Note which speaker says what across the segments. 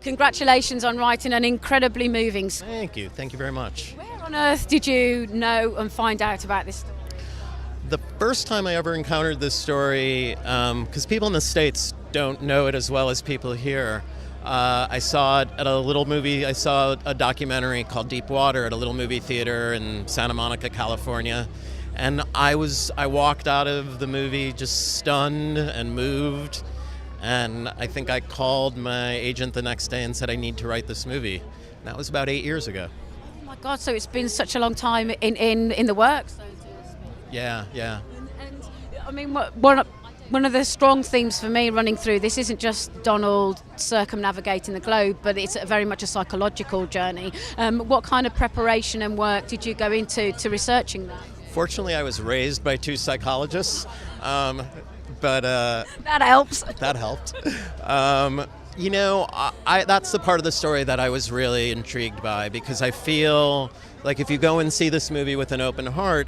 Speaker 1: Congratulations on writing an incredibly moving story.
Speaker 2: Thank you very much.
Speaker 1: Where on earth did you know and find out about this story?
Speaker 2: The first time I ever encountered this story, because people in the States don't know it as well as people here, I saw it at I saw a documentary called Deep Water at a little movie theater in Santa Monica, California. And I walked out of the movie just stunned and moved. And I think I called my agent the next day and said, I need to write this movie. And that was about 8 years ago.
Speaker 1: Oh my God, so it's been such a long time in the works, so to speak.
Speaker 2: Yeah.
Speaker 1: And I mean, one of the strong themes for me running through this isn't just Donald circumnavigating the globe, but it's very much a psychological journey. What kind of preparation and work did you go into researching that?
Speaker 2: Fortunately, I was raised by 2 psychologists, but
Speaker 1: that helps.
Speaker 2: That helped. That's the part of the story that I was really intrigued by, because I feel like if you go and see this movie with an open heart,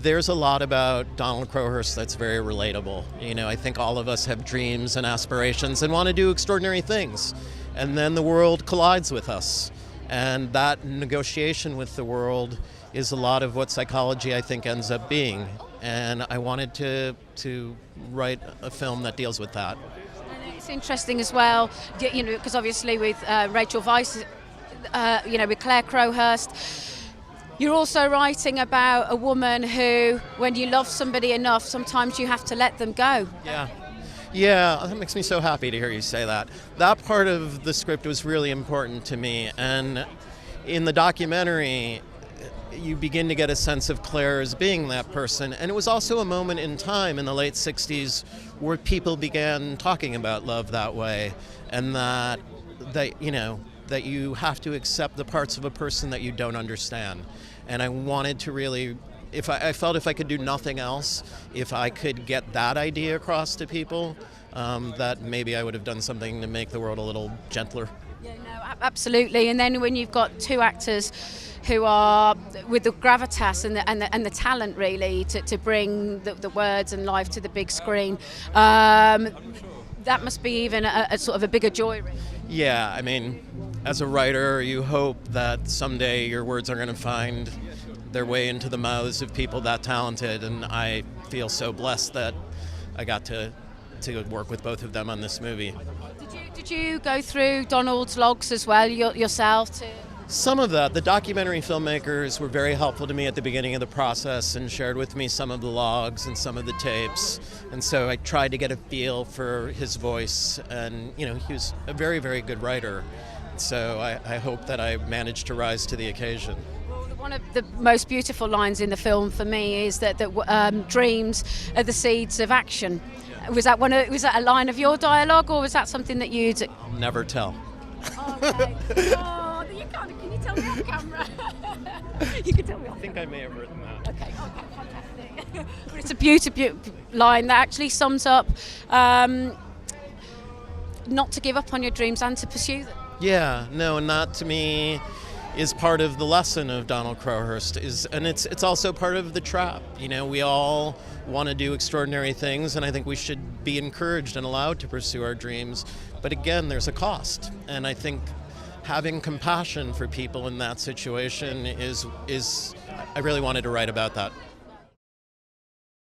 Speaker 2: there's a lot about Donald Crowhurst that's very relatable. I think all of us have dreams and aspirations and want to do extraordinary things, and then the world collides with us, and that negotiation with the world is a lot of what psychology, I think, ends up being. And I wanted to write a film that deals with that.
Speaker 1: And it's interesting as well, because obviously with Rachel Weisz, with Claire Crowhurst, you're also writing about a woman who, when you love somebody enough, sometimes you have to let them go.
Speaker 2: Yeah, that makes me so happy to hear you say that. That part of the script was really important to me. And in the documentary, you begin to get a sense of Claire as being that person. And it was also a moment in time in the late 60s where people began talking about love that way, and that you have to accept the parts of a person that you don't understand. And I wanted to really, I felt if I could do nothing else, if I could get that idea across to people, that maybe I would have done something to make the world a little gentler.
Speaker 1: Yeah, no, absolutely. And then when you've got 2 actors who are with the gravitas and the talent really to bring the words and life to the big screen, that must be even a sort of a bigger joy, really.
Speaker 2: Yeah, I mean, as a writer, you hope that someday your words are going to find their way into the mouths of people that talented, and I feel so blessed that I got to work with both of them on this movie.
Speaker 1: Did you go through Donald's logs as well yourself?
Speaker 2: Some of that. The documentary filmmakers were very helpful to me at the beginning of the process and shared with me some of the logs and some of the tapes. And so I tried to get a feel for his voice. And, he was a very, very good writer. So I hope that I managed to rise to the occasion.
Speaker 1: One of the most beautiful lines in the film for me is that dreams are the seeds of action. Was that a line of your dialogue, or was that something that you'd...
Speaker 2: I'll never tell.
Speaker 1: Okay. Can you tell me off camera? You can tell me off camera.
Speaker 2: I think I may have written that.
Speaker 1: Okay, fantastic. But it's a beautiful line that actually sums up not to give up on your dreams and to pursue them.
Speaker 2: Yeah, no, and that to me is part of the lesson of Donald Crowhurst, and it's also part of the trap. We all want to do extraordinary things, and I think we should be encouraged and allowed to pursue our dreams. But again, there's a cost, and I think having compassion for people in that situation is I really wanted to write about that.